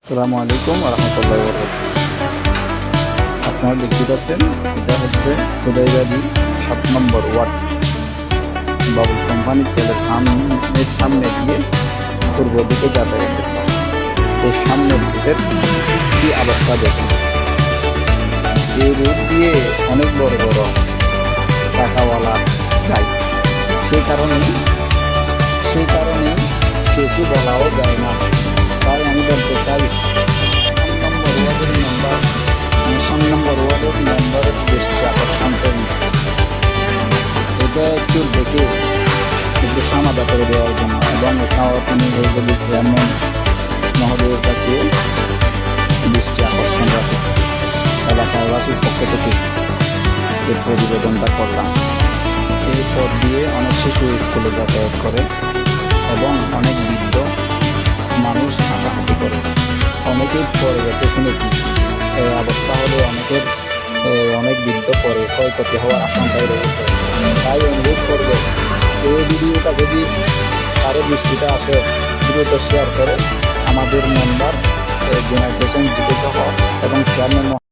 আসসালামু আলাইকুম রহমতুল্লাহ বরকাতুহু। আপনারা দেখতে পাচ্ছেন এটা হচ্ছে খুদাইবাড়ি 7 নম্বর ওয়ার্ড বাবুল কোম্পানি তেলের সামনে দিয়ে পূর্ব দিকে যাতায়াতের পথ। এই সামনের দিকের কি অবস্থা দেখুন। এই রোড দিয়ে অনেক বড় বড় টাকাওয়ালা যায়, সেই কারণে কিছু বলাও যায় না। তাই আমি বলতে চাই 3 নম্বর ওয়ার্ডের মেম্বারের দৃষ্টি আকর্ষণ করুন। এটা একটু দেখে একটু সমাধা করে দেওয়ার জন্য এবং সাওয়াতনী উপজেলা চেয়ারম্যান মহোদয়ের কাছে দৃষ্টি আকর্ষণ রাখে এলাকাবাসীর পক্ষ থেকে এই প্রতিবেদনটা করলাম। এই পথ দিয়ে অনেক শিশু স্কুলে যাতায়াত করে এবং অনেক বৃদ্ধ মানুষ হাঁটাহাঁটি করে, অনেকেই পড়ে গেছে শুনেছি। এই অবস্থা হলে অনেক বৃদ্ধ পরে ক্ষয়ক্ষতি হওয়ার আশঙ্কায় রয়েছে। তাই অনুরোধ করব, এই ভিডিওটা যদি কারো দৃষ্টিতে আসে দ্রুত শেয়ার করে আমাদের মেম্বার জুনায়েদ হোসেন জিতু সহ এবং চেয়ারম্যান